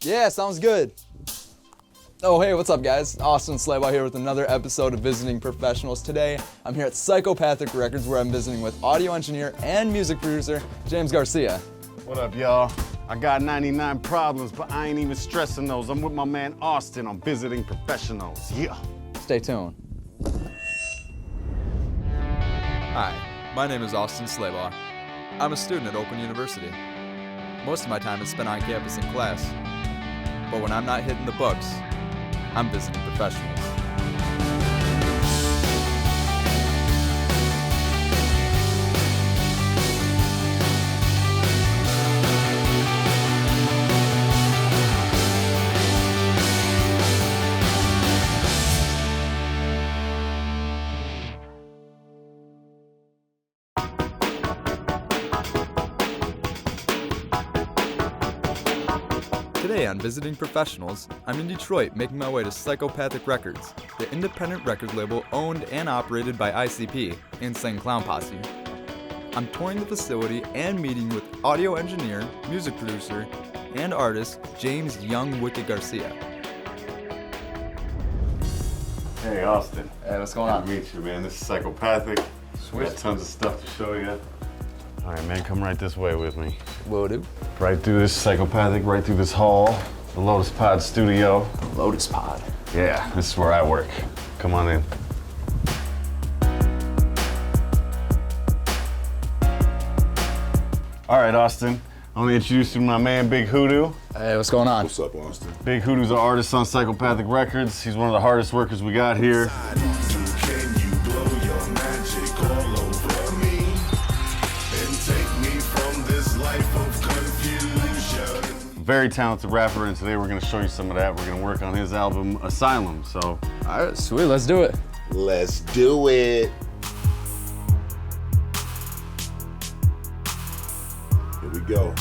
Yeah, sounds good. Oh, hey, what's up, guys? Austin Slabough here with another episode of Visiting Professionals. Today, I'm here at Psychopathic Records, where I'm visiting with audio engineer and music producer, James Garcia. What up, y'all? I got 99 problems, but I ain't even stressing those. I'm with my man Austin on Visiting Professionals. Yeah. Stay tuned. Hi, my name is Austin Slabough. I'm a student at Open University. Most of my time is spent on campus in class, but when I'm not hitting the books, I'm visiting professionals. Today on Visiting Professionals, I'm in Detroit making my way to Psychopathic Records, the independent record label owned and operated by ICP, Insane Clown Posse. I'm touring the facility and meeting with audio engineer, music producer, and artist James Young Wicked Garcia. Hey, Austin. Hey, what's going on? Good to meet you, man. This is Psychopathic. Sweet. Got tons of stuff to show you. All right, man, come right this way with me. Will do. Right through this Psychopathic, right through this hall, the Lotus Pod studio. Lotus Pod. Yeah, this is where I work. Come on in. All right, Austin. I want to introduce you to my man, Big Hoodoo. Hey, what's going on? What's up, Austin? Big Hoodoo's an artist on Psychopathic Records. He's one of the hardest workers we got here. Can you blow your magic all over me and take me from this life of confusion? Very talented rapper, and today we're going to show you some of that. We're going to work on his album, Asylum. So, All right, sweet, let's do it. Let's do it. Here we go.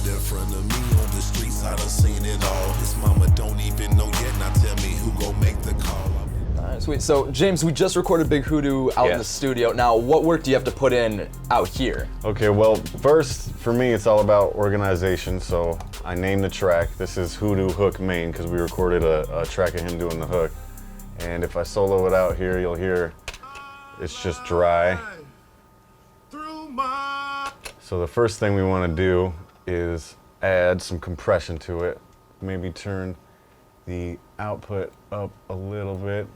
In front of me on the streets, I done seen it all. His mama don't even know yet. Now tell me who gon' make the call. All right, sweet. So, James, we just recorded Big Hoodoo out in the Yes. studio. Now, what work do you have to put in out here? okay, well, first, for me, it's all about organization. So, I named the track. This is Hoodoo Hook Main, because we recorded a track of him doing the hook. And if I solo it out here, you'll hear it's just dry. So the first thing we want to do is add some compression to it. Maybe turn the output up a little bit.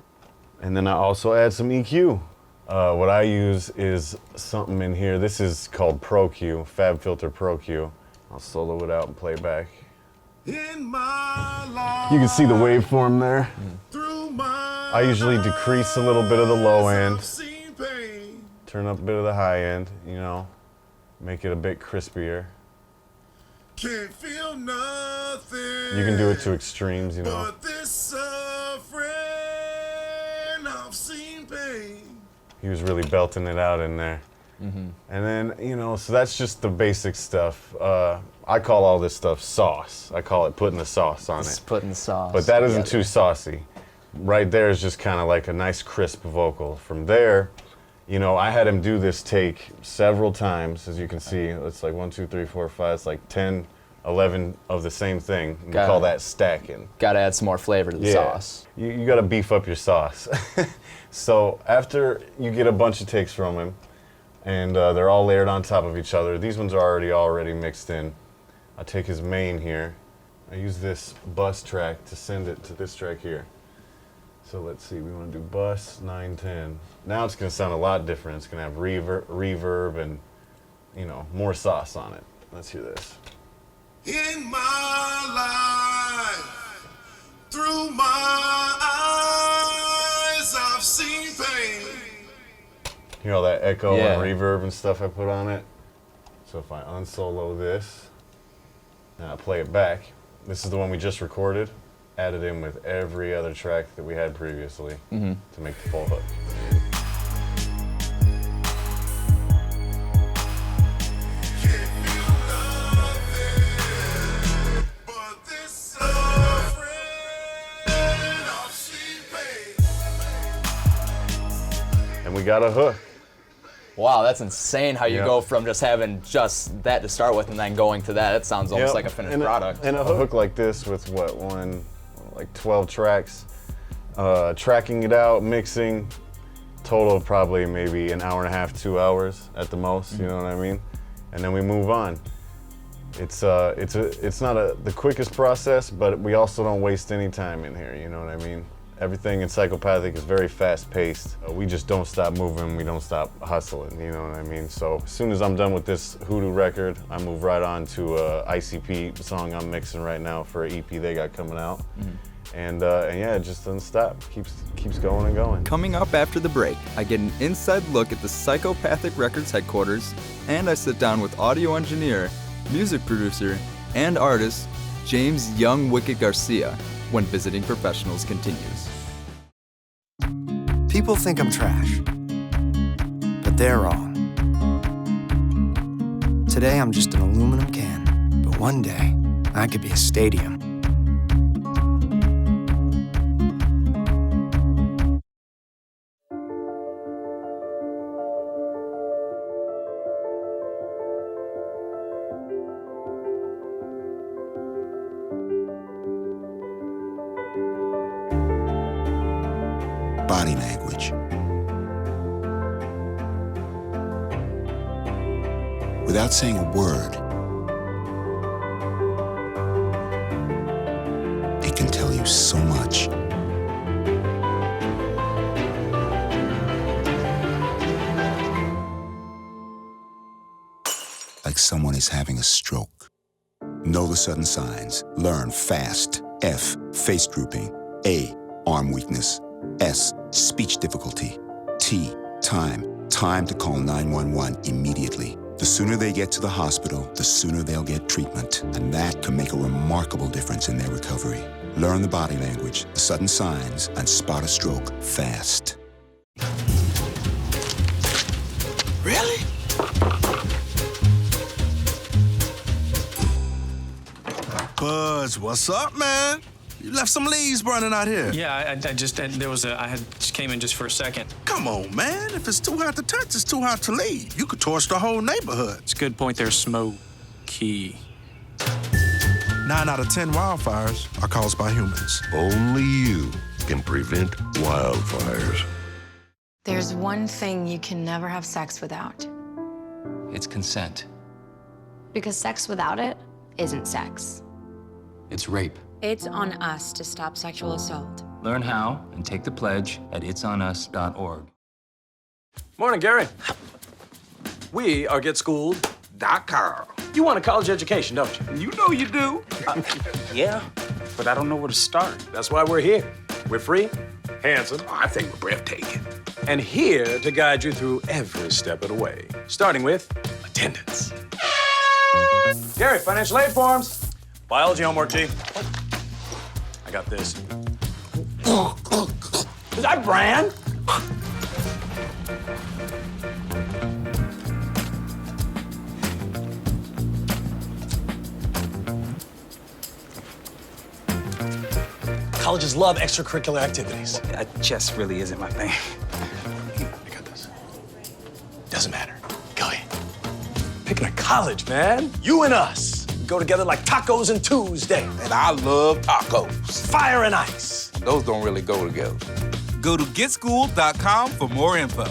And then I also add some EQ. What I use is something in here. This is called Pro Q, Fab Filter Pro Q. I'll solo it out and play back. In my life, You can see the waveform there. through my I usually decrease a little bit of the low end, I've seen pain. turn up a bit of the high end, you know, make it a bit crispier. Can't feel nothing. You can do it to extremes, you know. But this suffering, I've seen pain. He was really belting it out in there. And then, you know, so that's just the basic stuff. I call all this stuff sauce. I call it putting the sauce on Just it. putting the sauce. But that isn't together. too saucy. Right there is just kind of like a nice crisp vocal. From there, you know, I had him do this take several times, as you can see. It's like 1, 2, 3, 4, 5. It's like 10, 11 of the same thing. We Got call it. that stacking. Gotta add some more flavor to the sauce. You got to beef up your sauce. So after you get a bunch of takes from him, and they're all layered on top of each other, these ones are already mixed in. I take his main here. I use this bus track to send it to this track here. So let's see, we want to do bus 910. Now it's going to sound a lot different. It's going to have reverb and, you know, more sauce on it. Let's hear this. In my life, through my eyes, I've seen pain. Hear all that echo Yeah. and reverb and stuff I put on it? So if I unsolo this, and I play it back, This is the one we just recorded, added in with every other track that we had previously to make the full hook. And we got a hook. Wow, that's insane how you Yep. go from just having just that to start with and then going to that. It sounds almost like a finished product. And a hook like this with what, like 12 tracks, tracking it out, mixing, total of probably maybe an hour and a half, 2 hours at the most, you know what I mean? And then we move on. It's not the quickest process, but we also don't waste any time in here, you know what I mean? Everything in Psychopathic is very fast-paced. We just don't stop moving, we don't stop hustling, you know what I mean? So as soon as I'm done with this Hoodoo record, I move right on to a ICP song I'm mixing right now for an EP they got coming out. And yeah, it just doesn't stop, keeps going and going. Coming up after the break, I get an inside look at the Psychopathic Records headquarters, and I sit down with audio engineer, music producer, and artist James Young Wicked Garcia when Visiting Professionals continues. People think I'm trash, but they're wrong. Today I'm just an aluminum can, but one day I could be a stadium. Body language. Without saying a word, it can tell you so much. Like someone is having a stroke. Know the sudden signs. Learn fast. F, face drooping. A, arm weakness. S, speech difficulty. T, time. Time to call 911 immediately. The sooner they get to the hospital, the sooner they'll get treatment. And that can make a remarkable difference in their recovery. Learn the body language, the sudden signs, and spot a stroke fast. Really? Buzz, what's up, man? You left some leaves burning out here. Yeah, I just came in just for a second. Come on, man. If it's too hot to touch, it's too hot to leave. You could torch the whole neighborhood. It's a good point there, smoky. 9 out of 10 wildfires are caused by humans. Only you can prevent wildfires. There's one thing you can never have sex without. It's consent. Because sex without it isn't sex. It's rape. It's on us to stop sexual assault. Learn how and take the pledge at itsonus.org. Morning, Gary. We are GetSchooled.com. You want a college education, don't you? You know you do. Yeah, but I don't know where to start. That's why we're here. We're free, handsome, I think we're breathtaking. and here to guide you through every step of the way, starting with attendance. Gary, financial aid forms. Biology homework, G. I got this. Is that Bran? Colleges love extracurricular activities. Chess really isn't my thing. I got this. Doesn't matter. Go ahead. Picking a college, man. You and us. We go together like tacos and Tuesday. And I love tacos. Fire and ice. Those don't really go together. Go to GetSchooled.com for more info.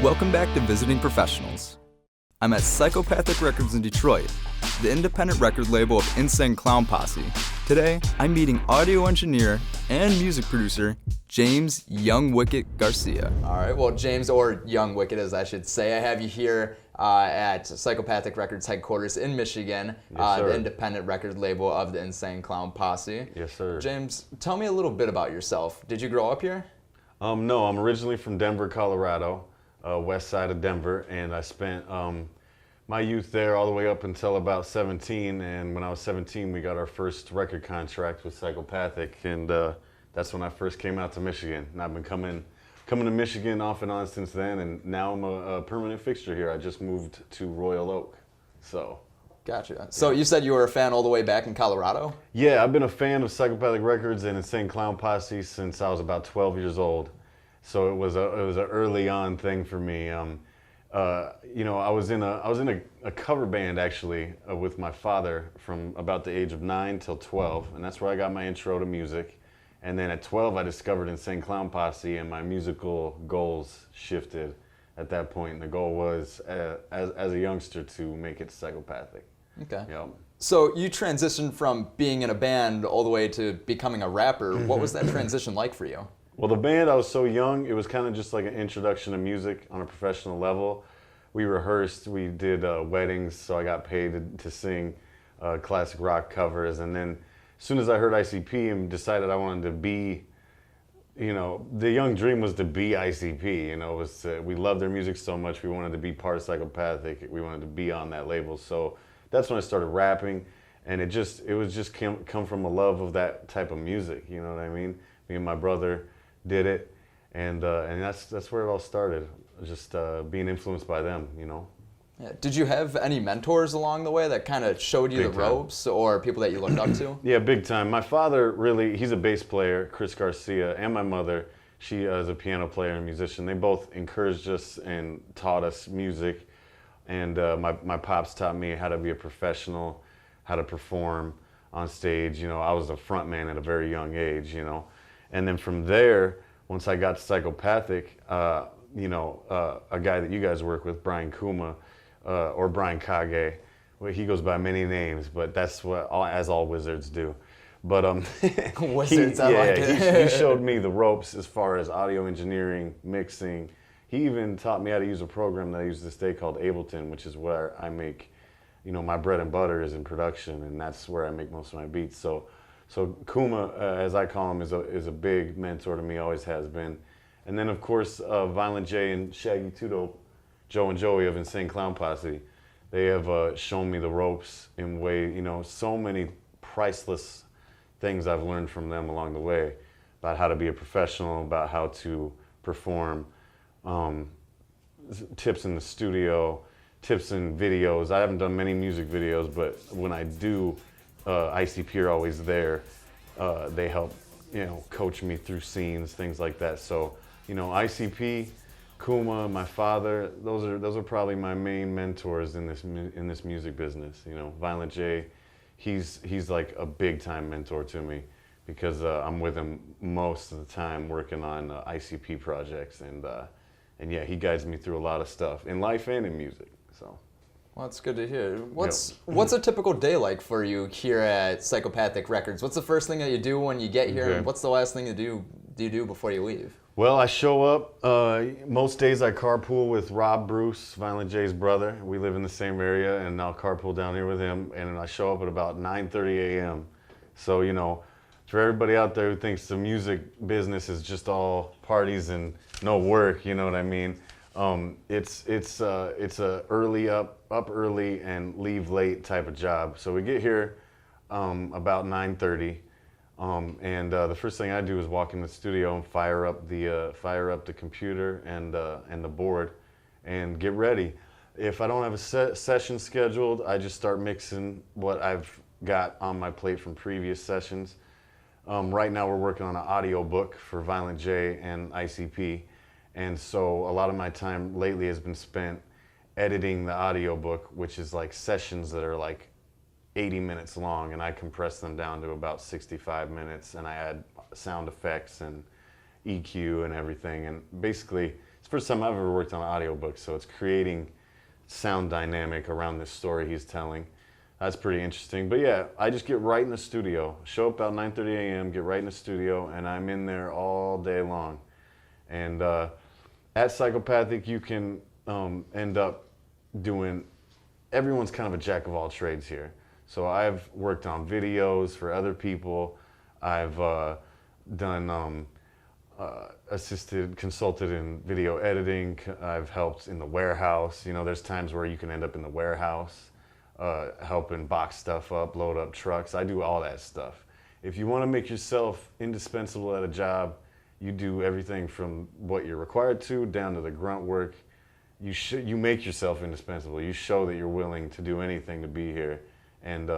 Welcome back to Visiting Professionals. I'm at Psychopathic Records in Detroit, the independent record label of Insane Clown Posse. Today, I'm meeting audio engineer and music producer James Young Wicked Garcia. All right, well, James, or Young Wicked as I should say, I have you here at Psychopathic Records headquarters in Michigan, the independent record label of the Insane Clown Posse. Yes, sir. James, tell me a little bit about yourself. Did you grow up here? No, I'm originally from Denver, Colorado, west side of Denver, and I spent my youth there all the way up until about 17, and when I was 17, we got our first record contract with Psychopathic, and that's when I first came out to Michigan, and I've been coming to Michigan off and on since then, and now I'm a permanent fixture here. I just moved to Royal Oak, so. Gotcha. So you said you were a fan all the way back in Colorado? Yeah, I've been a fan of Psychopathic Records and Insane Clown Posse since I was about 12 years old. So it was an early on thing for me. You know, I was in a cover band actually with my father from about the age of 9 till 12, and that's where I got my intro to music. And then at 12, I discovered Insane Clown Posse, and my musical goals shifted at that point. And the goal was, as a youngster, to make it Psychopathic. Okay. Yep. So you transitioned from being in a band all the way to becoming a rapper. What was that transition like for you? Well, the band, I was so young, it was kind of just like an introduction to music on a professional level. We rehearsed, we did weddings, so I got paid to sing classic rock covers. And then as soon as I heard ICP and decided I wanted to be, you know, the young dream was to be ICP, you know, we loved their music so much, we wanted to be part of Psychopathic, we wanted to be on that label. So that's when I started rapping, and it was just come from a love of that type of music, you know what I mean? Me and my brother did it, and that's where it all started, just being influenced by them, you know? Yeah. Did you have any mentors along the way that kind of showed you the ropes, or people that you looked up to? Yeah, big time. My father he's a bass player, Chris Garcia, and my mother, she is a piano player and musician. They both encouraged us and taught us music. And my pops taught me how to be a professional, how to perform on stage. You know, I was a front man at a very young age, you know. And then from there, once I got to Psychopathic, you know, a guy that you guys work with, Brian Kuma, or Brian Kage, well, he goes by many names, but that's what, as all wizards do. But wizards, I like it. He showed me the ropes as far as audio engineering, mixing. He even taught me how to use a program that I use this day called Ableton, which is where I make, you know, my bread and butter is in production, and that's where I make most of my beats. So Kuma, as I call him, is a big mentor to me, always has been. And then of course, Violent J and Shaggy Tudo, Joe and Joey of Insane Clown Posse, they have shown me the ropes in way, you know, so many priceless things I've learned from them along the way about how to be a professional, about how to perform. Tips in the studio, tips in videos. I haven't done many music videos, but when I do, ICP are always there. They help, you know, coach me through scenes, things like that. So, you know, ICP, Kuma, my father, those are probably my main mentors in this music business. You know, Violent J, he's like a big time mentor to me because I'm with him most of the time working on ICP projects, and yeah, he guides me through a lot of stuff in life and in music. So. Well, that's good to hear. What's a typical day like for you here at Psychopathic Records? What's the first thing that you do when you get here, and what's the last thing you do before you leave? Well, I show up. Most days I carpool with Rob Bruce, Violent J's brother. We live in the same area, and I'll carpool down here with him, and I show up at about 9:30 a.m. So, you know, for everybody out there who thinks the music business is just all parties and no work, you know what I mean? It's a early up early and leave late type of job. So we get here about 9:30, and the first thing I do is walk in the studio and fire up the computer and the board, and get ready. If I don't have a session scheduled, I just start mixing what I've got on my plate from previous sessions. Right now we're working on an audio book for Violent J and ICP, and so a lot of my time lately has been spent editing the audio book, which is like sessions that are like 80 minutes long, and I compress them down to about 65 minutes, and I add sound effects and EQ and everything, and basically it's the first time I've ever worked on an audio book, so it's creating sound dynamic around this story he's telling. That's pretty interesting. But yeah, I just get right in the studio, show up about 9:30 a.m., get right in the studio, and I'm in there all day long. And at Psychopathic, you can end up doing, everyone's kind of a jack of all trades here. So I've worked on videos for other people. I've done consulted in video editing. I've helped in the warehouse. You know, there's times where you can end up in the warehouse, helping box stuff up, load up trucks. I do all that stuff. If you want to make yourself indispensable at a job, you do everything from what you're required to down to the grunt work. You make yourself indispensable. You show that you're willing to do anything to be here, and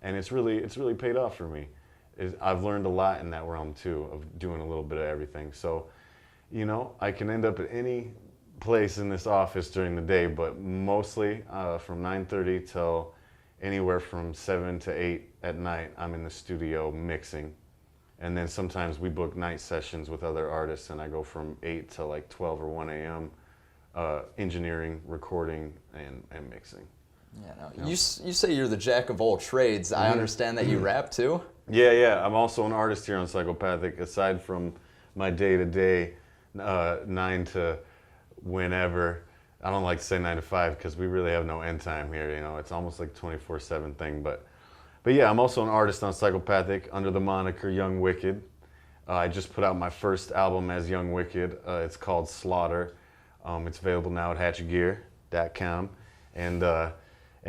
it's really paid off for me. I've learned a lot in that realm too, of doing a little bit of everything. So, you know, I can end up at any place in this office during the day, but mostly from 9:30 till anywhere from 7 to 8 at night, I'm in the studio mixing. And then sometimes we book night sessions with other artists, and I go from 8 to like 12 or 1 a.m. Engineering, recording, and mixing. Yeah, no, you say you're the jack of all trades. I understand that you rap too? Yeah. I'm also an artist here on Psychopathic. Aside from my day-to-day 9 to whenever, I don't like to say 9 to 5 because we really have no end time here. You know, it's almost like a 24/7 thing. But yeah, I'm also an artist on Psychopathic under the moniker Young Wicked. I just put out my first album as Young Wicked. It's called Slaughter. It's available now at hatchetgear.com. And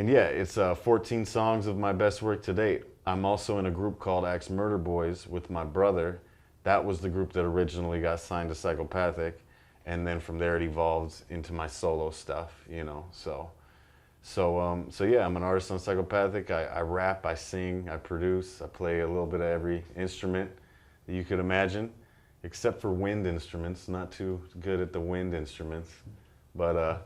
yeah, it's 14 songs of my best work to date. I'm also in a group called Axe Murder Boys with my brother. That was the group that originally got signed to Psychopathic. And then from there it evolved into my solo stuff, you know. So yeah, I'm an artist on Psychopathic. I rap, I sing, I produce, I play a little bit of every instrument that you could imagine, except for wind instruments. Not too good at the wind instruments, but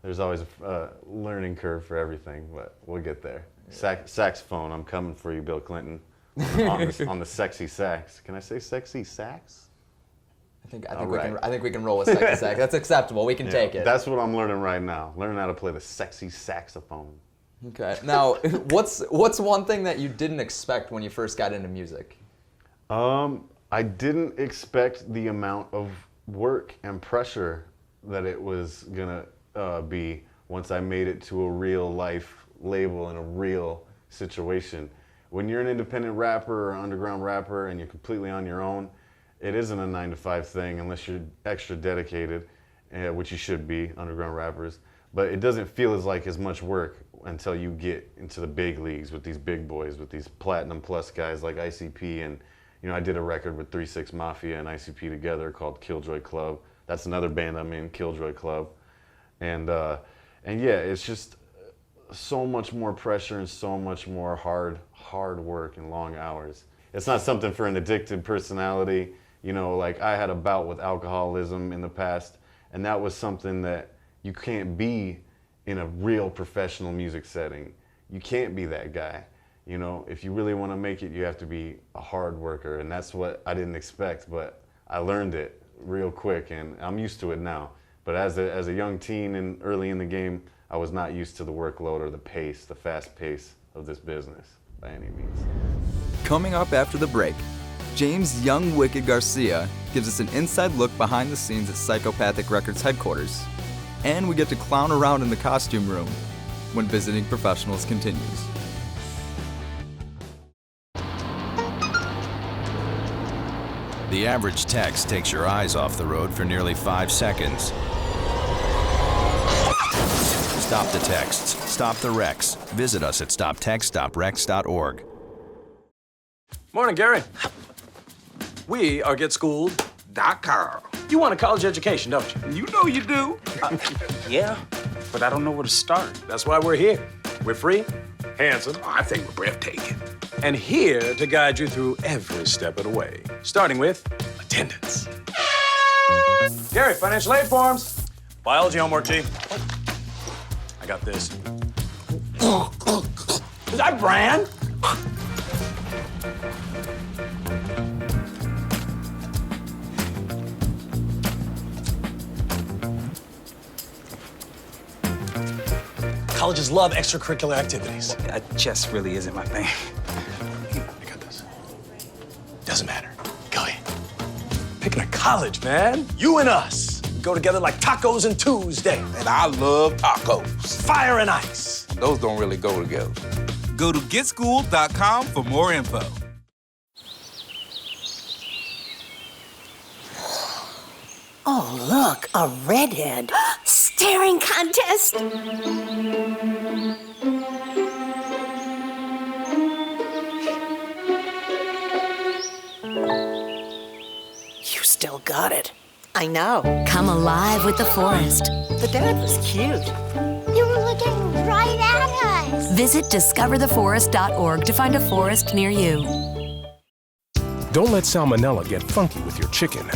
there's always a learning curve for everything, but we'll get there. Saxophone, I'm coming for you, Bill Clinton, on the sexy sax. Can I say sexy sax? I think we can roll with sexy sax. That's acceptable. We can take it. That's what I'm learning right now. Learning how to play the sexy saxophone. Okay. Now, what's one thing that you didn't expect when you first got into music? I didn't expect the amount of work and pressure that it was gonna be once I made it to a real life label in a real situation. When you're an independent rapper or underground rapper and you're completely on your own, it isn't a 9 to 5 thing unless you're extra dedicated, which you should be, underground rappers. But it doesn't feel as much work until you get into the big leagues with these big boys, with these platinum plus guys like ICP. And you know, I did a record with 3 6 Mafia and ICP together called Killjoy Club. That's another band I'm in, Killjoy Club. And yeah, it's just so much more pressure and so much more hard work and long hours. It's not something for an addicted personality. You know, like I had a bout with alcoholism in the past, and that was something that you can't be in a real professional music setting. You can't be that guy. You know, if you really want to make it, you have to be a hard worker, and that's what I didn't expect, but I learned it real quick, and I'm used to it now. But as a young teen and early in the game, I was not used to the workload or the pace, the fast pace of this business by any means. Coming up after the break, James Young Wicked Garcia gives us an inside look behind the scenes at Psychopathic Records headquarters. And we get to clown around in the costume room when Visiting Professionals continues. The average text takes your eyes off the road for nearly 5 seconds. Stop the texts. Stop the wrecks. Visit us at stoptextsstopwrecks.org. Morning, Gary. We are GetSchooled.com. You want a college education, don't you? You know you do. Yeah, but I don't know where to start. That's why we're here. We're free, handsome, I think we're breathtaking. and here to guide you through every step of the way, starting with attendance. Gary, financial aid forms. Biology homework, G. I got this. Is that Bran? Colleges love extracurricular activities. Chess really isn't my thing. I got this. Doesn't matter. Go ahead. Picking a college, man. You and us. We go together like tacos and Tuesday. And I love tacos. Fire and ice. Those don't really go together. Go to getschool.com for more info. Oh, look, a redhead. Staring contest. You still got it. I know. Come alive with the forest. The dad was cute. You were looking right at us. Visit discovertheforest.org to find a forest near you. Don't let salmonella get funky with your chicken.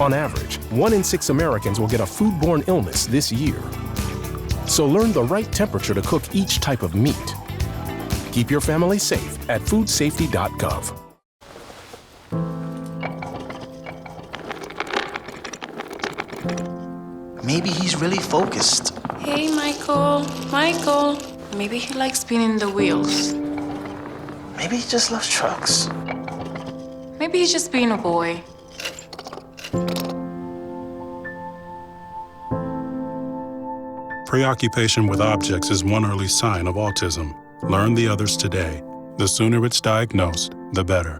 On average, 1 in 6 Americans will get a foodborne illness this year. So learn the right temperature to cook each type of meat. Keep your family safe at foodsafety.gov. Maybe he's really focused. Hey, Michael. Michael. Maybe he likes spinning the wheels. Maybe he just loves trucks. Maybe he's just being a boy. Preoccupation with objects is one early sign of autism. Learn the others today. The sooner it's diagnosed, the better.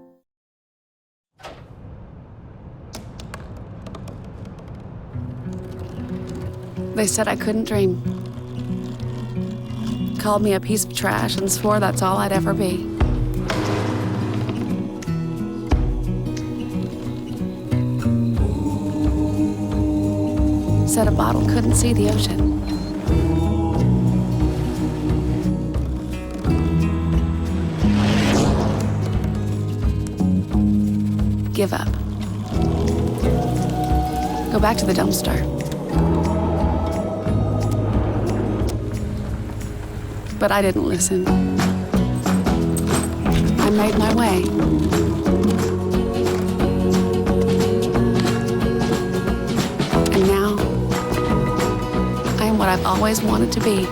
They said I couldn't dream. Called me a piece of trash and swore that's all I'd ever be. Said a bottle couldn't see the ocean. Give up. Go back to the dumpster. But I didn't listen. I made my way. And now, I am what I've always wanted to be.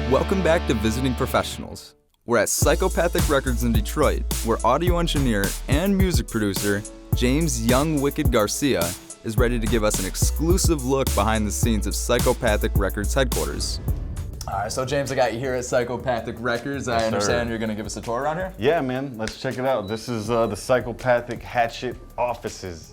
Welcome back to Visiting Professionals. We're at Psychopathic Records in Detroit, where audio engineer and music producer James Young Wicked Garcia is ready to give us an exclusive look behind the scenes of Psychopathic Records headquarters. All right, so James, I got you here at Psychopathic Records. I understand you're going to give us a tour around here? Yeah, man, let's check it out. This is the Psychopathic Hatchet offices.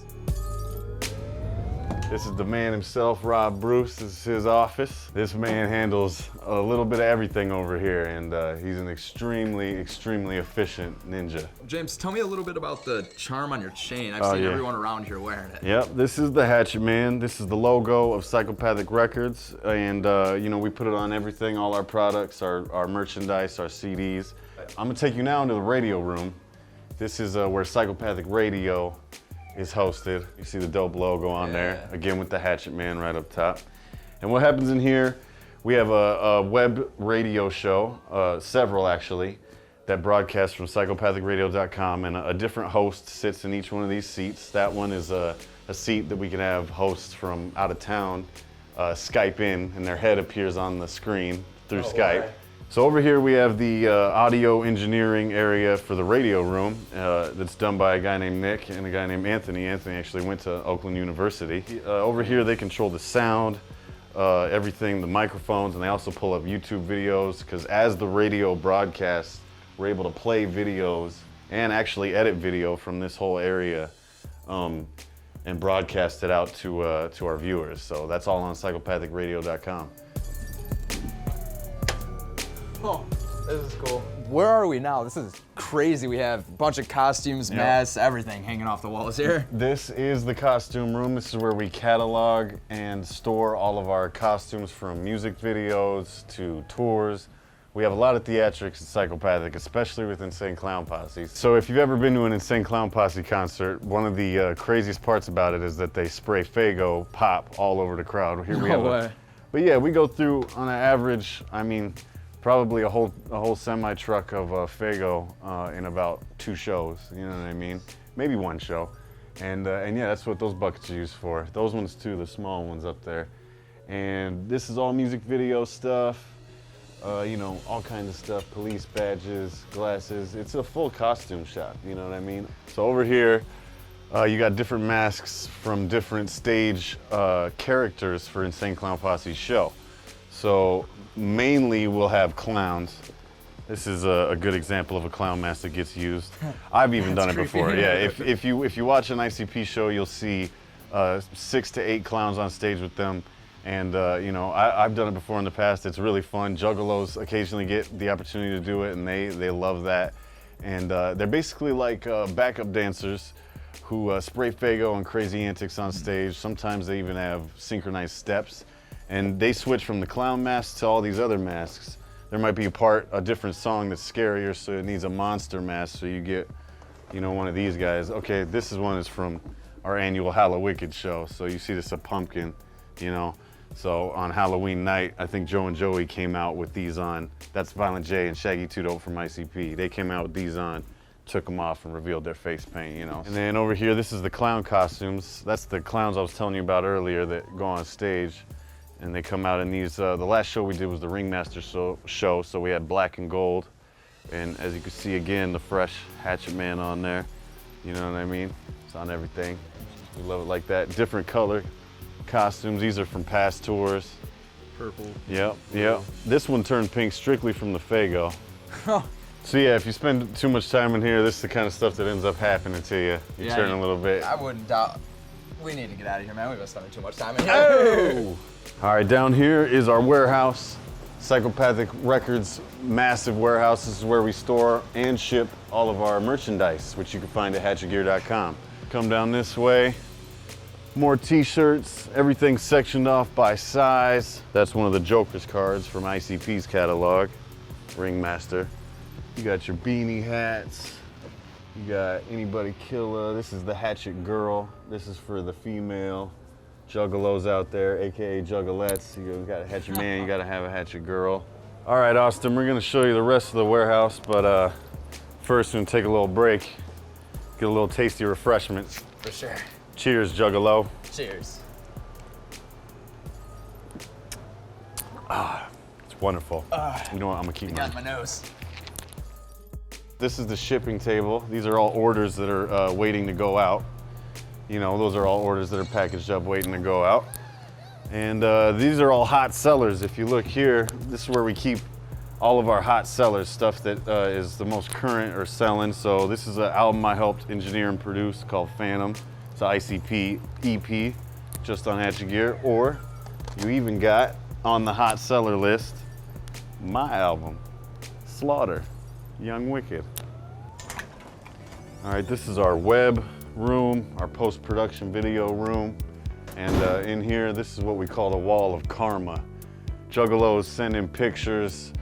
This is the man himself, Rob Bruce. This is his office. This man handles a little bit of everything over here, and he's an extremely, extremely efficient ninja. James, tell me a little bit about the charm on your chain. I've seen everyone around here wearing it. Yep, this is the Hatchet Man. This is the logo of Psychopathic Records, and you know, we put it on everything, all our products, our merchandise, our CDs. I'm gonna take you now into the radio room. This is where Psychopathic Radio is hosted. You see the dope logo on there, again with the Hatchet Man right up top. And what happens in here, we have a web radio show, several actually, that broadcast from psychopathicradio.com, and a different host sits in each one of these seats. That one is a seat that we can have hosts from out of town Skype in, and their head appears on the screen through Skype. Right. So over here we have the audio engineering area for the radio room that's done by a guy named Nick and a guy named Anthony. Anthony actually went to Oakland University. Over here they control the sound, everything, the microphones, and they also pull up YouTube videos, because as the radio broadcasts, we're able to play videos and actually edit video from this whole area and broadcast it out to our viewers. So that's all on psychopathicradio.com. Oh, this is cool. Where are we now? This is crazy. We have a bunch of costumes, masks, everything hanging off the walls here. This is the costume room. This is where we catalog and store all of our costumes, from music videos to tours. We have a lot of theatrics at Psychopathic, especially with Insane Clown Posse. So if you've ever been to an Insane Clown Posse concert, one of the craziest parts about it is that they spray Faygo pop all over the crowd. Here we have but yeah, we go through on an average, I mean, probably a whole semi-truck of Faygo in about 2 shows, you know what I mean? Maybe 1 show. And yeah, that's what those buckets are used for. Those ones too, the small ones up there. And this is all music video stuff, you know, all kinds of stuff, police badges, glasses. It's a full costume shop, you know what I mean? So over here, You got different masks from different stage characters for Insane Clown Posse's show. So mainly we'll have clowns. This is a good example of a clown mask that gets used. I've even done it before. Yeah, if you watch an ICP show, you'll see 6 to 8 clowns on stage with them. And you know, I've done it before in the past. It's really fun. Juggalos occasionally get the opportunity to do it, and they love that. And they're basically like backup dancers who spray Faygo and crazy antics on stage. Sometimes they even have synchronized steps. And they switch from the clown mask to all these other masks. There might be a different song that's scarier, so it needs a monster mask, so you get, you know, one of these guys. Okay, this one is from our annual Hallowicked show. So you see this a pumpkin, you know. So on Halloween night, I think Joe and Joey came out with these on. That's Violent J and Shaggy 2 Dope from ICP. They came out with these on, took them off and revealed their face paint, you know. And then over here, this is the clown costumes. That's the clowns I was telling you about earlier that go on stage. And they come out in these, the last show we did was the Ringmaster show, so we had black and gold. And as you can see again, the fresh Hatchet Man on there. You know what I mean? It's on everything. We love it like that. Different color costumes. These are from past tours. Purple. Yep, yep. This one turned pink strictly from the Faygo. So yeah, if you spend too much time in here, this is the kind of stuff that ends up happening to you. You turn a little bit. I wouldn't doubt. We need to get out of here, man. We've been spending too much time in here. Oh! All right, down here is our warehouse. Psychopathic Records massive warehouse. This is where we store and ship all of our merchandise, which you can find at hatchetgear.com. Come down this way. More t-shirts, everything sectioned off by size. That's one of the Joker's cards from ICP's catalog, Ringmaster. You got your beanie hats. You got Anybody Killer. This is the Hatchet Girl. This is for the female juggalos out there, AKA juggalettes. You got a Hatchet Man, you gotta have a Hatchet Girl. All right, Austin, we're gonna show you the rest of the warehouse, but first we're gonna take a little break, get a little tasty refreshment. For sure. Cheers, Juggalo. Cheers. Ah, it's wonderful. You know what, I'm gonna keep mine. Got my nose. This is the shipping table. These are all orders that are waiting to go out. You know, those are all orders that are packaged up waiting to go out. And these are all hot sellers. If you look here, this is where we keep all of our hot sellers, stuff that is the most current or selling. So this is an album I helped engineer and produce called Phantom. It's an ICP EP, just on Hatchet Gear. Or you even got on the hot seller list, my album, Slaughter, Young Wicked. All right, this is our web room, our post-production video room. And in here, this is what we call the wall of karma. Juggalos send in pictures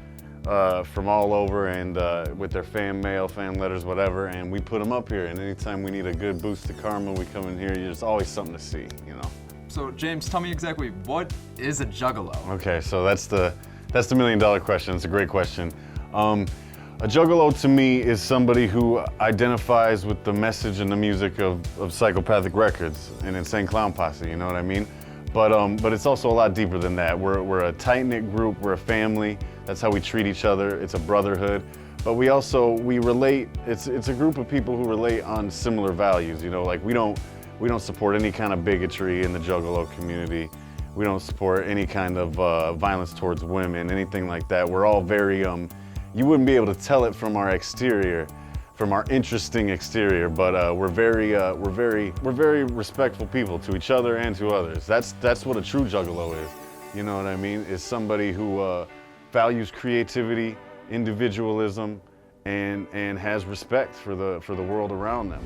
from all over and with their fan mail, fan letters, whatever, and we put them up here. And anytime we need a good boost to karma, we come in here, there's always something to see, you know. So James, tell me exactly, what is a juggalo? Okay, so that's the $1 million question. It's a great question. A juggalo to me is somebody who identifies with the message and the music of Psychopathic Records and Insane Clown Posse, you know what I mean? But it's also a lot deeper than that. We're a tight-knit group, we're a family. That's how we treat each other. It's a brotherhood. But we relate, it's a group of people who relate on similar values, you know, like we don't support any kind of bigotry in the juggalo community. We don't support any kind of violence towards women, anything like that. We're all very, you wouldn't be able to tell it from our exterior, from our interesting exterior, but we're very respectful people to each other and to others. That's what a true juggalo is. You know what I mean? Is somebody who values creativity, individualism, and has respect for the world around them.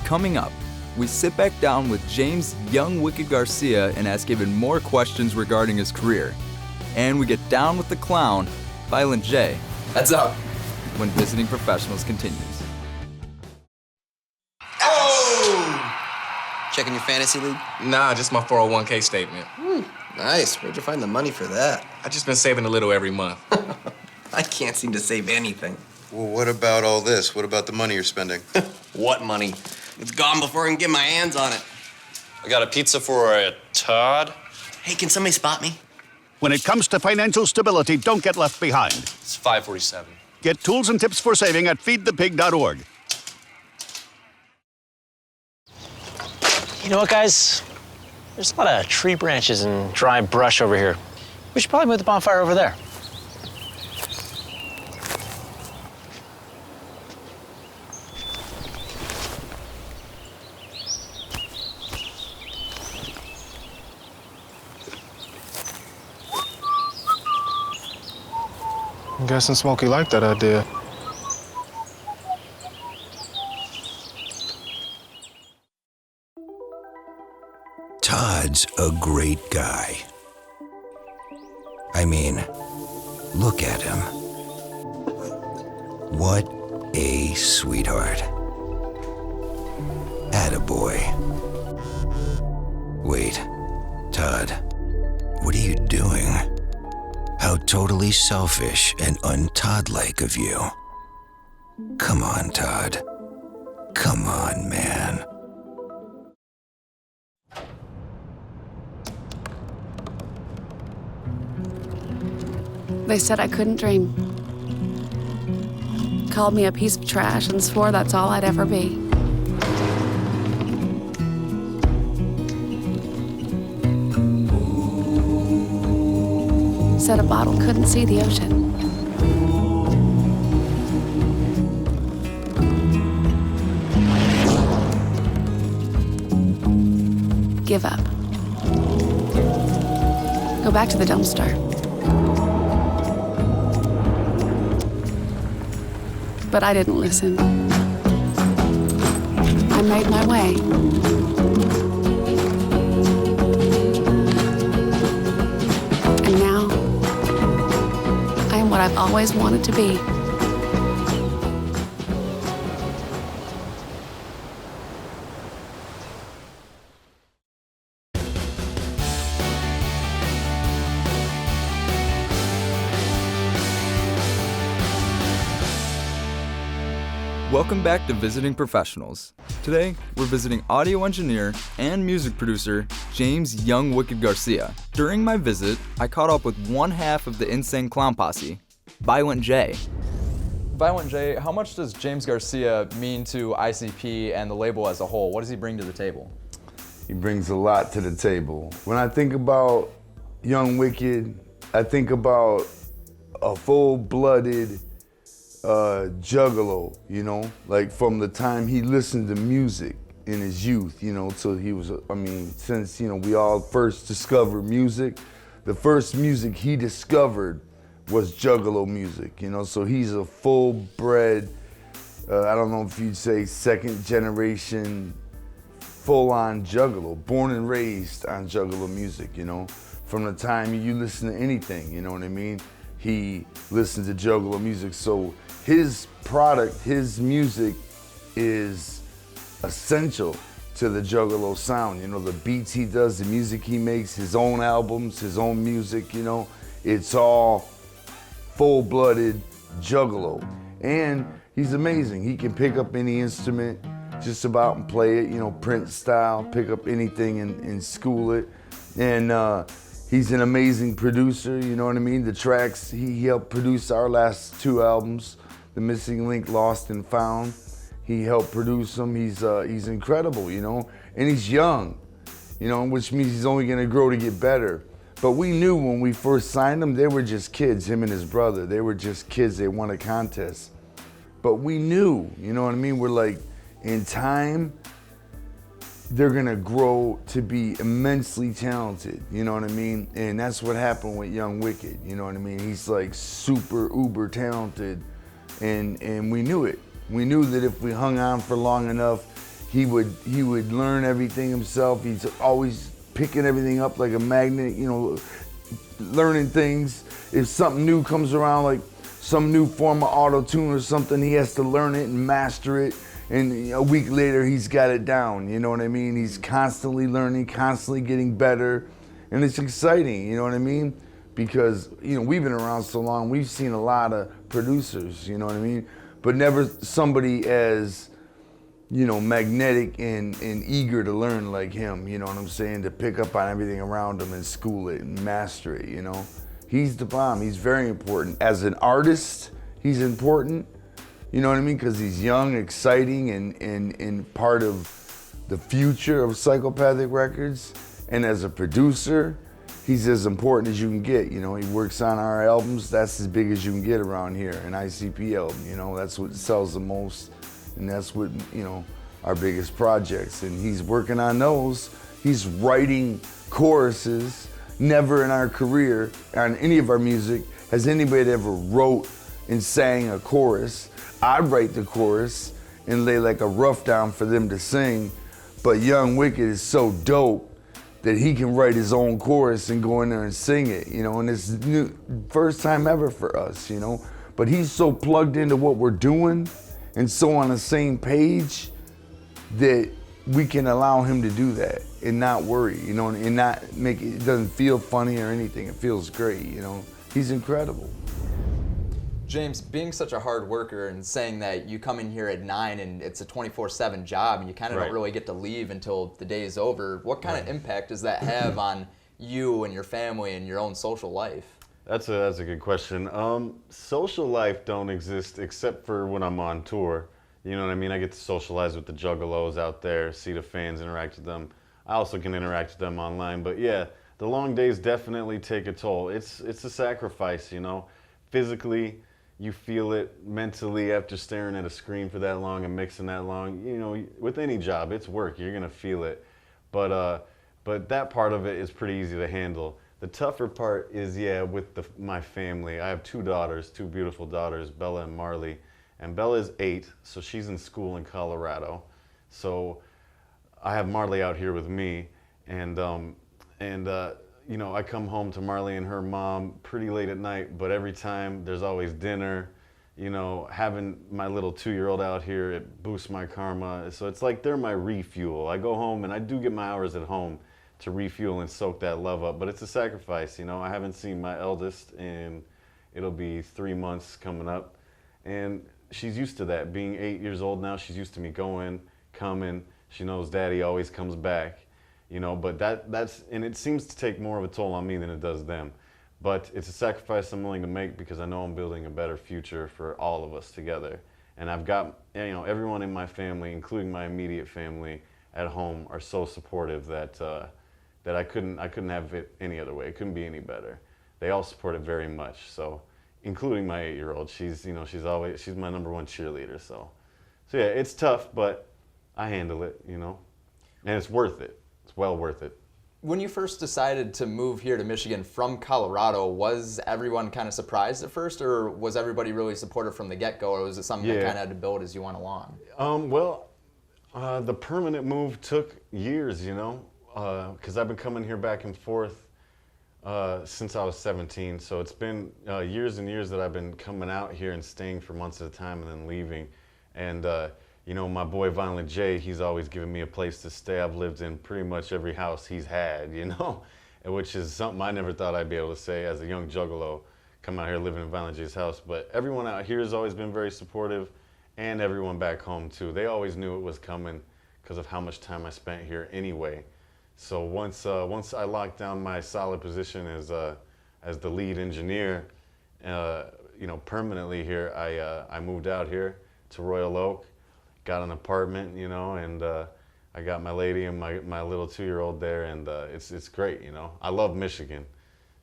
Coming up, we sit back down with James Young Wicked Garcia and ask even more questions regarding his career. And we get down with the clown, Violent J. Heads up. When Visiting Professionals continues. Oh! Checking your fantasy league? Nah, just my 401k statement. Nice. Where'd you find the money for that? I just been saving a little every month. I can't seem to save anything. Well, what about all this? What about the money you're spending? What money? It's gone before I can get my hands on it. I got a pizza for a Todd. Hey, can somebody spot me? When it comes to financial stability, don't get left behind. It's 547. Get tools and tips for saving at feedthepig.org. You know what, guys? There's a lot of tree branches and dry brush over here. We should probably move the bonfire over there. I'm guessing Smokey liked that idea. Todd's a great guy. I mean, look at him. What a sweetheart. Attaboy. Wait, Todd, what are you doing? How totally selfish and un-Todd-like of you. Come on, Todd. Come on, man. They said I couldn't dream. Called me a piece of trash and swore that's all I'd ever be. Said a bottle couldn't see the ocean. Give up. Go back to the dumpster. But I didn't listen. I made my way. And now, I am what I've always wanted to be. Welcome back to Visiting Professionals. Today, we're visiting audio engineer and music producer James Young Wicked Garcia. During my visit, I caught up with one half of the Insane Clown Posse, Violent J. Violent J, how much does James Garcia mean to ICP and the label as a whole? What does he bring to the table? He brings a lot to the table. When I think about Young Wicked, I think about a full-blooded juggalo, you know, like from the time he listened to music in his youth, you know, till he was, I mean, since, you know, we all first discovered music, the first music he discovered was juggalo music, you know, so he's a full-bred, I don't know if you'd say second generation, full-on juggalo, born and raised on juggalo music, you know, from the time you listen to anything, you know what I mean? He listened to juggalo music, so his product, his music is essential to the juggalo sound. You know, the beats he does, the music he makes, his own albums, his own music, you know, it's all full-blooded juggalo. And he's amazing. He can pick up any instrument, just about and play it, you know, Prince style, pick up anything and school it. And he's an amazing producer, you know what I mean? The tracks, he helped produce our last two albums, The Missing Link, Lost and Found. He helped produce them. He's incredible, you know? And he's young, you know, which means he's only gonna grow to get better. But we knew when we first signed him, they were just kids, him and his brother. They were just kids, they won a contest. But we knew, you know what I mean? We're like, in time, they're gonna grow to be immensely talented, you know what I mean? And that's what happened with Young Wicked, you know what I mean? He's like super uber talented, and we knew it. We knew that if we hung on for long enough, he would learn everything himself. He's always picking everything up like a magnet, you know, learning things. If something new comes around, like some new form of auto-tune or something, he has to learn it and master it. And a week later, he's got it down, you know what I mean? He's constantly learning, constantly getting better. And it's exciting, you know what I mean? Because, you know, we've been around so long, we've seen a lot of producers, you know what I mean? But never somebody as, you know, magnetic and eager to learn like him, you know what I'm saying? To pick up on everything around him and school it and master it, you know? He's the bomb, he's very important. As an artist, he's important. You know what I mean? Because he's young, exciting, and part of the future of Psychopathic Records, and as a producer, he's as important as you can get. You know, he works on our albums. That's as big as you can get around here. An ICP album, you know, that's what sells the most, and that's what, you know, our biggest projects. And he's working on those. He's writing choruses. Never in our career, on any of our music, has anybody ever wrote and sang a chorus. I write the chorus and lay like a rough down for them to sing, but Young Wicked is so dope that he can write his own chorus and go in there and sing it, you know, and it's new, first time ever for us, you know. But he's so plugged into what we're doing and so on the same page that we can allow him to do that and not worry, you know, and not make it doesn't feel funny or anything. It feels great, you know. He's incredible. James, being such a hard worker and saying that you come in here at 9 and it's a 24/7 job and you kind of don't really get to leave until the day is over, what kind of impact does that have on you and your family and your own social life? That's a good question. Social life don't exist except for when I'm on tour. You know what I mean? I get to socialize with the juggalos out there, see the fans, interact with them. I also can interact with them online, but yeah, the long days definitely take a toll. It's a sacrifice, you know. Physically, you feel it. Mentally, after staring at a screen for that long and mixing that long, you know, with any job, it's work. You're gonna feel it. But that part of it is pretty easy to handle. The tougher part is, yeah, with my family. I have 2 daughters, 2 beautiful daughters, Bella and Marley. And Bella is 8, so she's in school in Colorado. So I have Marley out here with me, and you know, I come home to Marley and her mom pretty late at night, but every time there's always dinner. You know, having my little 2-year-old out here, it boosts my karma. So it's like they're my refuel. I go home and I do get my hours at home to refuel and soak that love up, but it's a sacrifice, you know. I haven't seen my eldest in, it'll be 3 months coming up, and she's used to that. Being 8 years old now, she's used to me going, coming. She knows Daddy always comes back, you know, but that's, and it seems to take more of a toll on me than it does them. But it's a sacrifice I'm willing to make because I know I'm building a better future for all of us together. And I've got, you know, everyone in my family, including my immediate family at home, are so supportive that that I couldn't have it any other way. It couldn't be any better. They all support it very much. So, including my 8-year-old, she's my #1 cheerleader. So yeah, it's tough, but I handle it, you know, and it's worth it. It's well worth it. When you first decided to move here to Michigan from Colorado, was everyone kind of surprised at first, or was everybody really supportive from the get-go, or was it something that kind of had to build as you went along? The permanent move took years, you know, because I've been coming here back and forth since I was 17. So it's been years and years that I've been coming out here and staying for months at a time and then leaving. And you know, my boy Violent J, he's always given me a place to stay. I've lived in pretty much every house he's had, you know, which is something I never thought I'd be able to say as a young juggalo, come out here living in Violent J's house. But everyone out here has always been very supportive, and everyone back home too. They always knew it was coming because of how much time I spent here anyway. So once I locked down my solid position as the lead engineer, you know, permanently here, I moved out here to Royal Oak. Got an apartment, you know, and I got my lady and my little 2-year-old there, and it's great, you know. I love Michigan.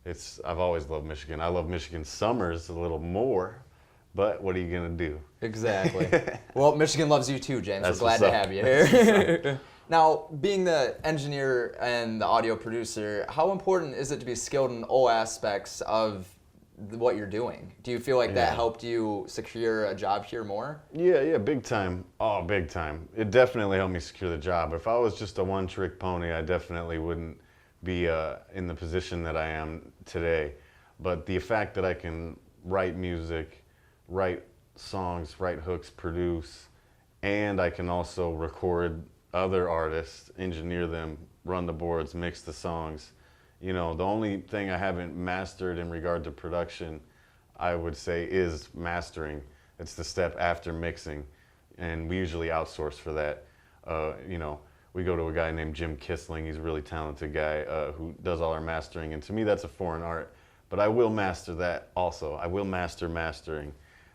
I've always loved Michigan. I love Michigan summers a little more, but what are you gonna do? Exactly. Well, Michigan loves you too, James. We're glad to have you here. Now, being the engineer and the audio producer, how important is it to be skilled in all aspects of what you're doing? Do you feel like that helped you secure a job here more? Yeah, big time. Oh, big time. It definitely helped me secure the job. If I was just a one-trick pony, I definitely wouldn't be in the position that I am today. But the fact that I can write music, write songs, write hooks, produce, and I can also record other artists, engineer them, run the boards, mix the songs. You know, the only thing I haven't mastered in regard to production, I would say, is mastering. It's the step after mixing, and we usually outsource for that. You know, we go to a guy named Jim Kissling. He's a really talented guy who does all our mastering, and to me that's a foreign art. But I will master that also. I will master mastering,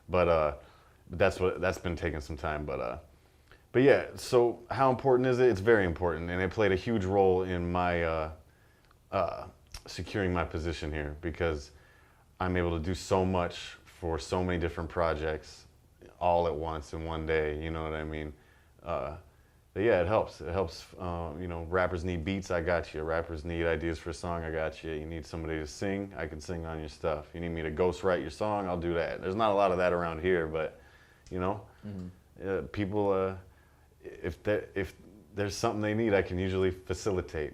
but that's been taking some time. But But yeah, so how important is it? It's very important, and it played a huge role in my securing my position here, because I'm able to do so much for so many different projects all at once in one day, you know what I mean? But yeah, it helps. It helps, you know, rappers need beats, I got you. Rappers need ideas for a song, I got you. You need somebody to sing, I can sing on your stuff. You need me to ghostwrite your song, I'll do that. There's not a lot of that around here, but, you know, people, if there's something they need, I can usually facilitate.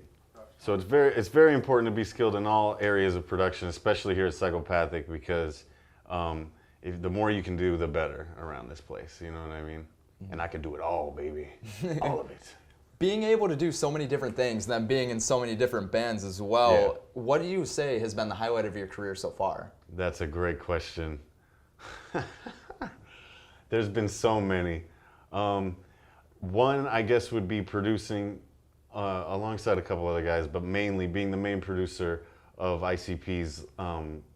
So it's very important to be skilled in all areas of production, especially here at Psychopathic, because the more you can do, the better around this place, you know what I mean? And I can do it all, baby. All of it. Being able to do so many different things, then being in so many different bands as well, what do you say has been the highlight of your career so far? That's a great question. There's been so many. One, I guess, would be producing alongside a couple other guys, but mainly being the main producer of ICP's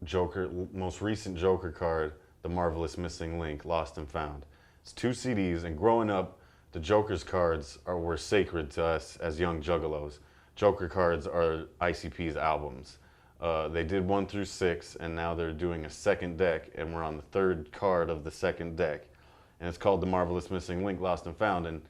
Joker, most recent Joker card, The Marvelous Missing Link, Lost and Found. It's 2 CDs, and growing up, the Joker's cards were sacred to us as young juggalos. Joker cards are ICP's albums. They did 1 through 6, and now they're doing a second deck, and we're on the 3rd card of the second deck. And it's called The Marvelous Missing Link, Lost and Found. And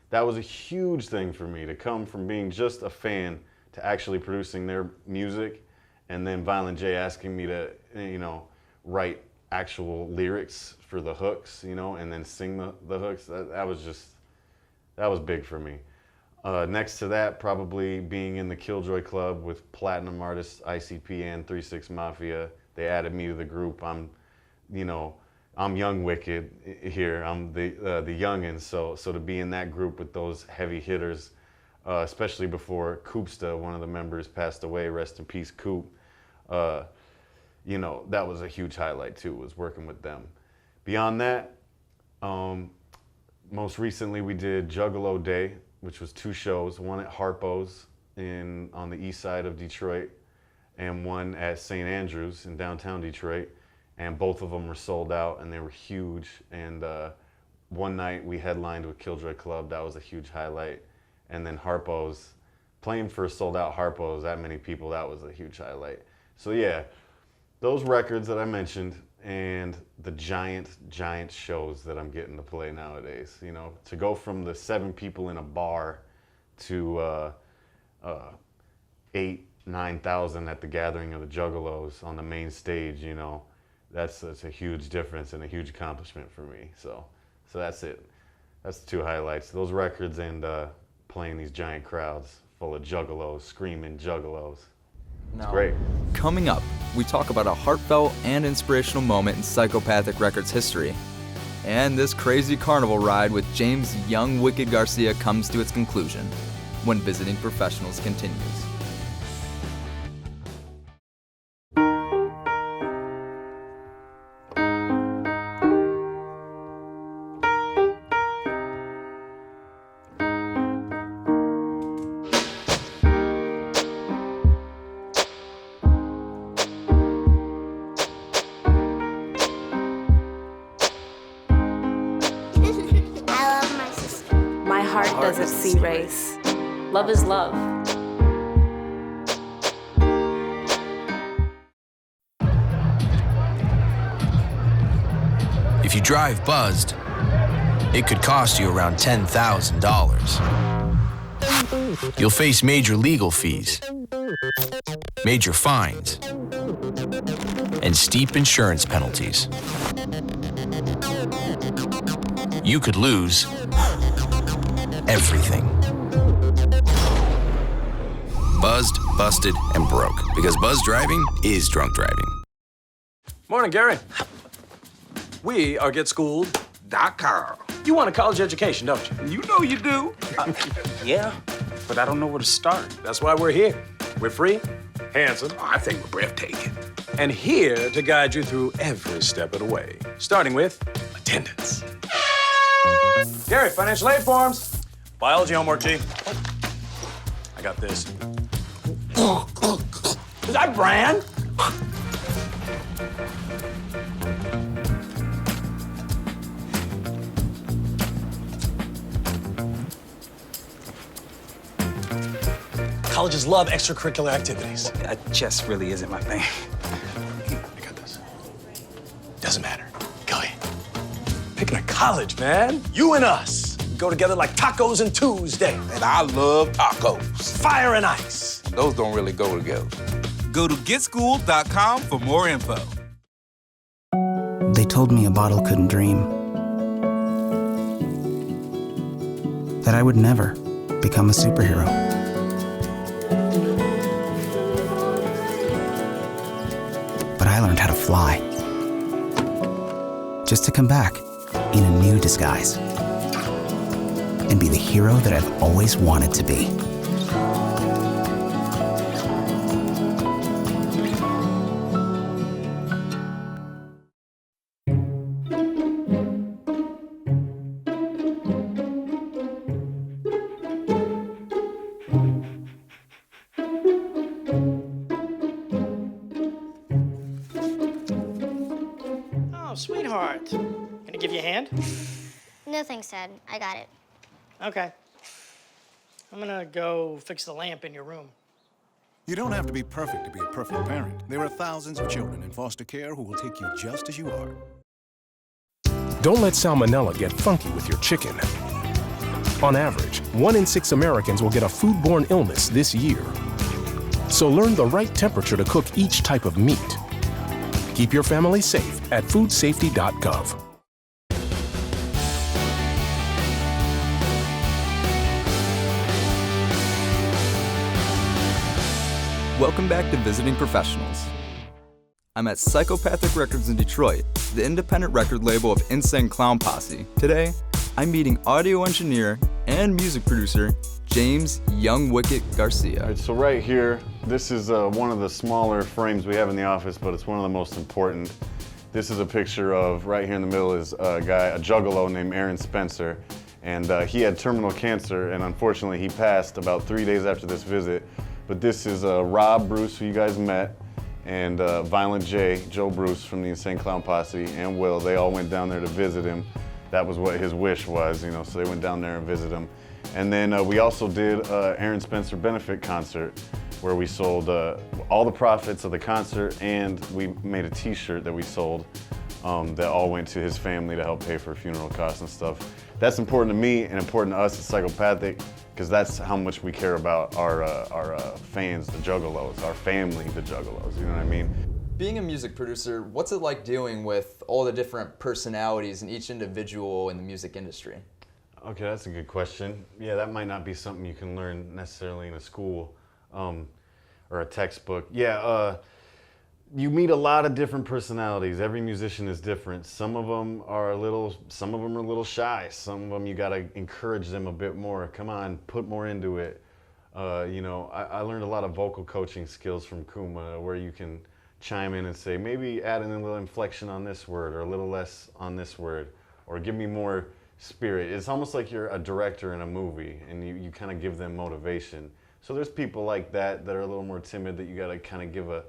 that was a huge thing for me, to come from being just a fan to actually producing their music, and then Violent J asking me to, you know, write actual lyrics for the hooks, you know, and then sing the hooks. That was big for me. Next to that, probably being in the Killjoy Club with platinum artists ICP and 3-6 Mafia. They added me to the group. I'm Young Wicked here. I'm the youngin'. So to be in that group with those heavy hitters, especially before Koopsta, one of the members, passed away. Rest in peace, Coop. You know, that was a huge highlight too, was working with them. Beyond that, most recently we did Juggalo Day, which was 2 shows, one at Harpo's on the east side of Detroit, and one at St. Andrews in downtown Detroit. And both of them were sold out, and they were huge. And one night we headlined with Killjoy Club. That was a huge highlight. And then Harpo's, playing for a sold out Harpo's, that many people, that was a huge highlight. So yeah, those records that I mentioned, and the giant shows that I'm getting to play nowadays. You know, to go from the 7 people in a bar to 8,000-9,000 at the gathering of the Juggalos on the main stage, you know, that's a huge difference and a huge accomplishment for me. So that's it. That's the 2 highlights. Those records and playing these giant crowds full of Juggalos, screaming Juggalos. It's great. Coming up, we talk about a heartfelt and inspirational moment in Psychopathic Records history. And this crazy carnival ride with James Young Wicked Garcia comes to its conclusion when Visiting Professionals continues. Doesn't see race. Love is love. If you drive buzzed, it could cost you around $10,000. You'll face major legal fees, major fines, and steep insurance penalties. You could lose everything. Buzzed, busted, and broke. Because buzz driving is drunk driving. Morning, Gary. We are GetSchooled.com. You want a college education, don't you? You know you do. Yeah, but I don't know where to start. That's why we're here. We're free, handsome. I think we're breathtaking. And here to guide you through every step of the way, starting with attendance. Gary, financial aid forms. Biology homework, G. I got this. Is that Bran? colleges love extracurricular activities. Chess really isn't my thing. I got this. Doesn't matter. Go ahead. Picking a college, man. You and us. We go together like tacos and Tuesday. And I love tacos. Fire and ice. Those don't really go together. Go to getschool.com for more info. They told me a bottle couldn't dream. That I would never become a superhero. But I learned how to fly. Just to come back in a new disguise. And be the hero that I've always wanted to be. Oh, sweetheart. Gonna give you a hand? No thanks, Dad. I got it. Okay. I'm gonna go fix the lamp in your room. You don't have to be perfect to be a perfect parent. There are thousands of children in foster care who will take you just as you are. Don't let salmonella get funky with your chicken. On average, 1 in 6 Americans will get a foodborne illness this year. So learn the right temperature to cook each type of meat. Keep your family safe at foodsafety.gov. Welcome back to Visiting Professionals. I'm at Psychopathic Records in Detroit, the independent record label of Insane Clown Posse. Today, I'm meeting audio engineer and music producer James Young Wicket Garcia. All right, so right here, this is one of the smaller frames we have in the office, but it's one of the most important. This is a picture of, right here in the middle is a guy, a juggalo named Aaron Spencer, and he had terminal cancer, and unfortunately he passed about 3 days after this visit. But this is Rob Bruce, who you guys met, and Violent J, Joe Bruce from the Insane Clown Posse, and Will. They all went down there to visit him. That was what his wish was, you know, so they went down there and visited him. And then we also did Aaron Spencer benefit concert, where we sold all the profits of the concert, and we made a t-shirt that we sold that all went to his family to help pay for funeral costs and stuff. That's important to me and important to us at Psychopathic, because that's how much we care about our fans, the Juggalos, our family, the Juggalos, you know what I mean? Being a music producer, what's it like dealing with all the different personalities and each individual in the music industry? Okay, that's a good question. Yeah, that might not be something you can learn necessarily in a school or a textbook. Yeah, you meet a lot of different personalities. Every musician is different. Some of them are a little shy. Some of them you gotta encourage them a bit more. Come on, put more into it. You know, I learned a lot of vocal coaching skills from Kuma, where you can chime in and say, maybe add in a little inflection on this word, or a little less on this word, or give me more spirit. It's almost like you're a director in a movie, and you kind of give them motivation. So there's people like that are a little more timid, that you gotta kind of give a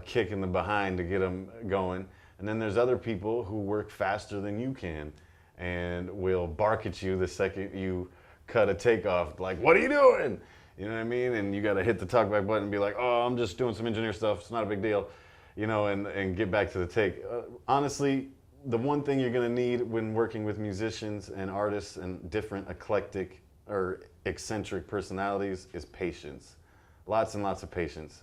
kick in the behind to get them going. And then there's other people who work faster than you can and will bark at you the second you cut a take off, like, what are you doing? You know what I mean? And you gotta hit the talkback button and be like, oh, I'm just doing some engineer stuff, it's not a big deal, you know, and get back to the take. Honestly, the one thing you're gonna need when working with musicians and artists and different eclectic or eccentric personalities is patience. Lots and lots of patience.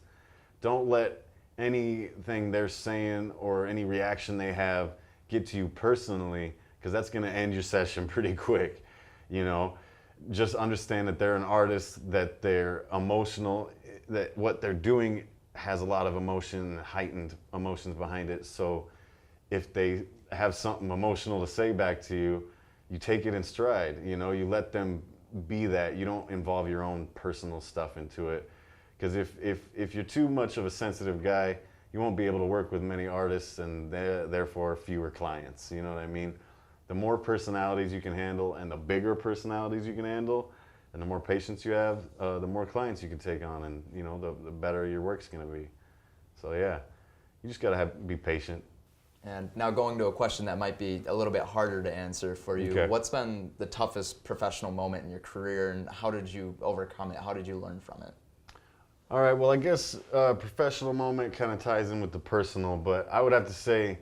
Don't let anything they're saying or any reaction they have get to you personally, because that's going to end your session pretty quick. You know, just understand that they're an artist, that they're emotional, that what they're doing has a lot of emotion, heightened emotions behind it. So if they have something emotional to say back to you, you take it in stride. You know, you let them be that. You don't involve your own personal stuff into it. Because if you're too much of a sensitive guy, you won't be able to work with many artists and therefore fewer clients. You know what I mean? The more personalities you can handle and the bigger personalities you can handle, and the more patience you have, the more clients you can take on, and you know, the better your work's gonna be. So yeah, you just gotta be patient. And now going to a question that might be a little bit harder to answer for you. Okay. What's been the toughest professional moment in your career, and how did you overcome it? How did you learn from it? All right, well, I guess professional moment kind of ties in with the personal, but I would have to say,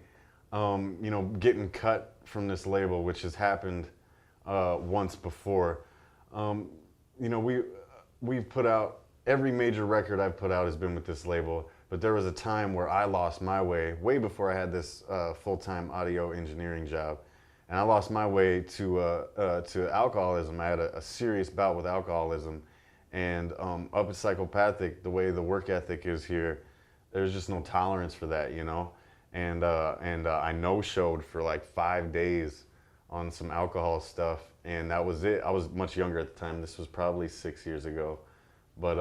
you know, getting cut from this label, which has happened once before. You know, we've put out, every major record I've put out has been with this label, but there was a time where I lost my way before I had this full-time audio engineering job. And I lost my way to alcoholism. I had a serious bout with alcoholism. And up at Psychopathic, the way the work ethic is here, there's just no tolerance for that, you know? And I no-showed for like 5 days on some alcohol stuff, and that was it. I was much younger at the time. This was probably 6 years ago. But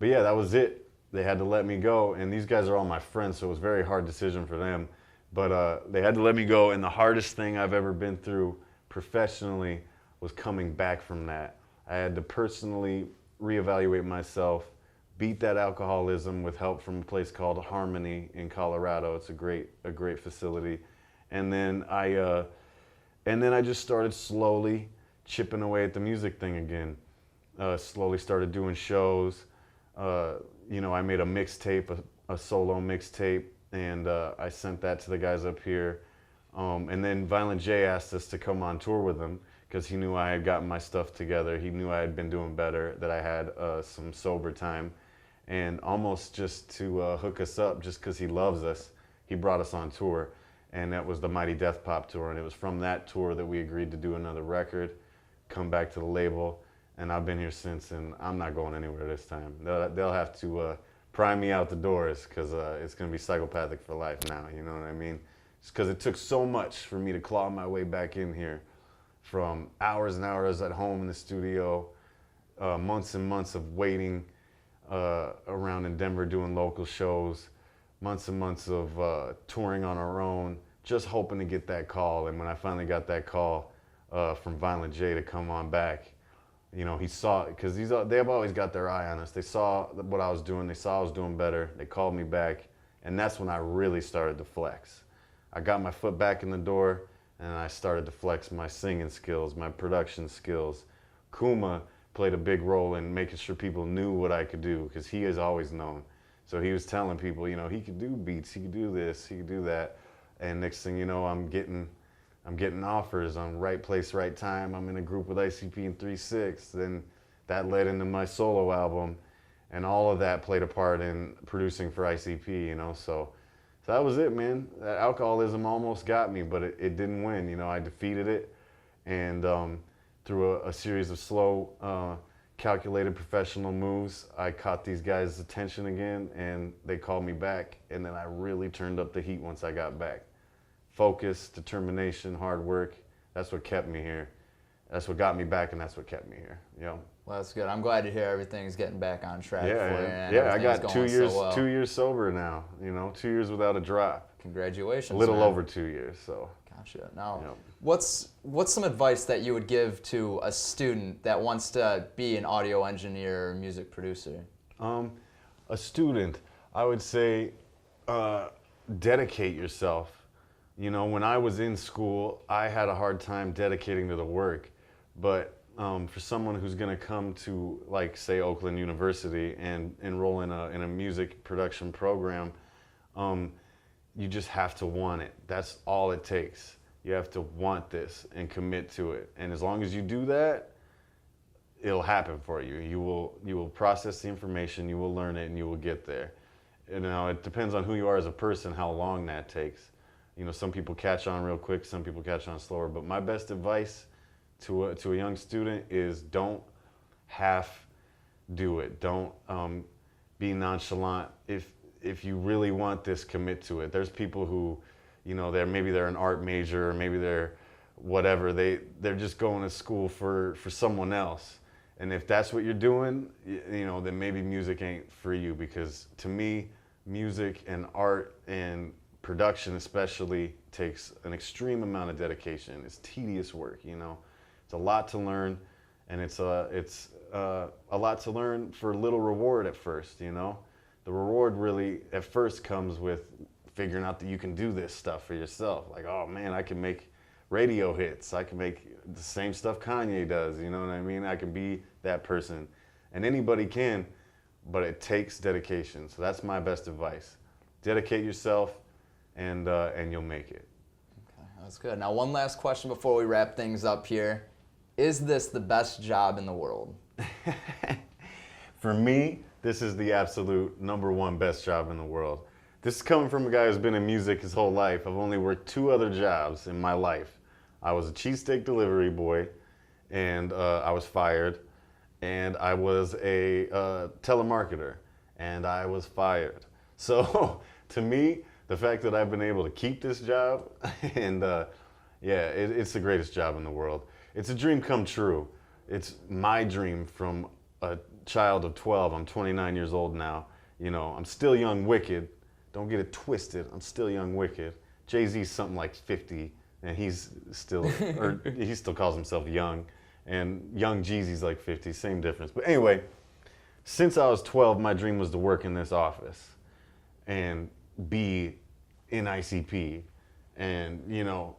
yeah, that was it. They had to let me go, and these guys are all my friends, so it was a very hard decision for them. But they had to let me go, and the hardest thing I've ever been through professionally was coming back from that. I had to personally reevaluate myself, beat that alcoholism with help from a place called Harmony in Colorado. It's a great facility. And then I just started slowly chipping away at the music thing again. Slowly started doing shows. You know, I made a mixtape, a solo mixtape, and I sent that to the guys up here. And then Violent J asked us to come on tour with him because he knew I had gotten my stuff together. He knew I had been doing better, that I had some sober time. And almost just to hook us up, just because he loves us, he brought us on tour. And that was the Mighty Death Pop tour. And it was from that tour that we agreed to do another record, come back to the label. And I've been here since, and I'm not going anywhere this time. They'll have to pry me out the doors, because it's going to be Psychopathic for life now, you know what I mean? Just because it took so much for me to claw my way back in here, from hours and hours at home in the studio, months and months of waiting around in Denver doing local shows, months and months of touring on our own, just hoping to get that call. And when I finally got that call from Violent J to come on back, you know, he saw it, because they've always got their eye on us. They saw what I was doing. They saw I was doing better. They called me back, and that's when I really started to flex. I got my foot back in the door, and I started to flex my singing skills, my production skills. Kuma played a big role in making sure people knew what I could do, because he has always known. So he was telling people, you know, he could do beats, he could do this, he could do that. And next thing you know, I'm getting offers on Right Place, Right Time. I'm in a group with ICP and 3-6. Then that led into my solo album, and all of that played a part in producing for ICP, you know. So that was it, man. That alcoholism almost got me, but it didn't win. You know, I defeated it, and through a series of slow, calculated professional moves, I caught these guys' attention again, and they called me back, and then I really turned up the heat once I got back. Focus, determination, hard work, that's what kept me here. That's what got me back, and that's what kept me here. Yeah. Well, that's good. I'm glad to hear everything's getting back on track for you. Yeah, I got 2 years, 2 years sober now. You know, 2 years without a drop. Congratulations. A little man. over 2 years. So. Gotcha. Now, what's some advice that you would give to a student that wants to be an audio engineer or music producer? A student, I would say, dedicate yourself. You know, when I was in school, I had a hard time dedicating to the work, but for someone who's going to come to, like, say, Oakland University and enroll in a music production program, you just have to want it. That's all it takes. You have to want this and commit to it. And as long as you do that, it'll happen for you. You will process the information, you will learn it, and you will get there. You know, it depends on who you are as a person, how long that takes. You know, some people catch on real quick, some people catch on slower. But my best advice to a young student is don't half do it. Don't be nonchalant. If you really want this, commit to it. There's people who, you know, maybe they're an art major, or maybe they're whatever. They're just going to school for someone else. And if that's what you're doing, you know, then maybe music ain't for you. Because to me, music and art and production especially takes an extreme amount of dedication. It's tedious work, you know. It's a lot to learn, and it's a lot to learn for little reward at first, you know. The reward really at first comes with figuring out that you can do this stuff for yourself. Like, oh man, I can make radio hits. I can make the same stuff Kanye does, you know what I mean? I can be that person. And anybody can, but it takes dedication. So that's my best advice. Dedicate yourself, and you'll make it. Okay, that's good. Now, one last question before we wrap things up here. Is this the best job in the world? For me, this is the absolute #1 best job in the world. This is coming from a guy who's been in music his whole life. I've only worked 2 other jobs in my life. I was a cheesesteak delivery boy, and I was fired. And I was a telemarketer, and I was fired. So to me, the fact that I've been able to keep this job, and it's the greatest job in the world. It's a dream come true. It's my dream from a child of 12. I'm 29 years old now. You know, I'm still young wicked. Don't get it twisted. I'm still young wicked. Jay-Z's something like 50, and he's still, or he still calls himself young. And young Jeezy's like 50, same difference. But anyway, since I was 12, my dream was to work in this office and be in ICP. And, you know,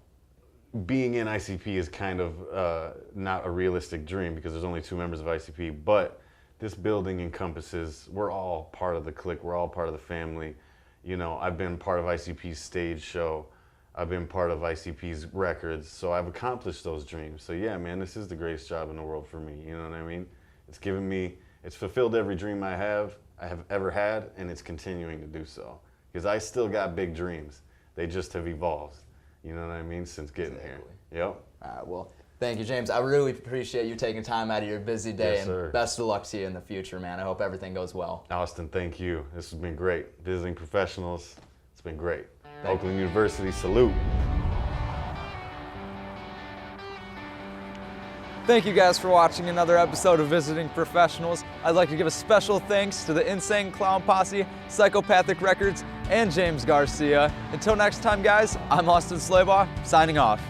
being in ICP is kind of not a realistic dream because there's only 2 members of ICP. But this building encompasses, we're all part of the clique, we're all part of the family. You know, I've been part of ICP's stage show. I've been part of ICP's records, so I've accomplished those dreams. So yeah, man, this is the greatest job in the world for me, you know what I mean? It's given me, it's fulfilled every dream I have ever had, and it's continuing to do so. Because I still got big dreams. They just have evolved, you know what I mean, since getting here. Yep. All right, well, thank you, James. I really appreciate you taking time out of your busy day, Yes, sir. and best of luck to you in the future, man. I hope everything goes well. Austin, thank you. This has been great. Visiting professionals, it's been great. Oakland University, salute. Thank you guys for watching another episode of Visiting Professionals. I'd like to give a special thanks to the Insane Clown Posse, Psychopathic Records, and James Garcia. Until next time, guys, I'm Austin Slabough, signing off.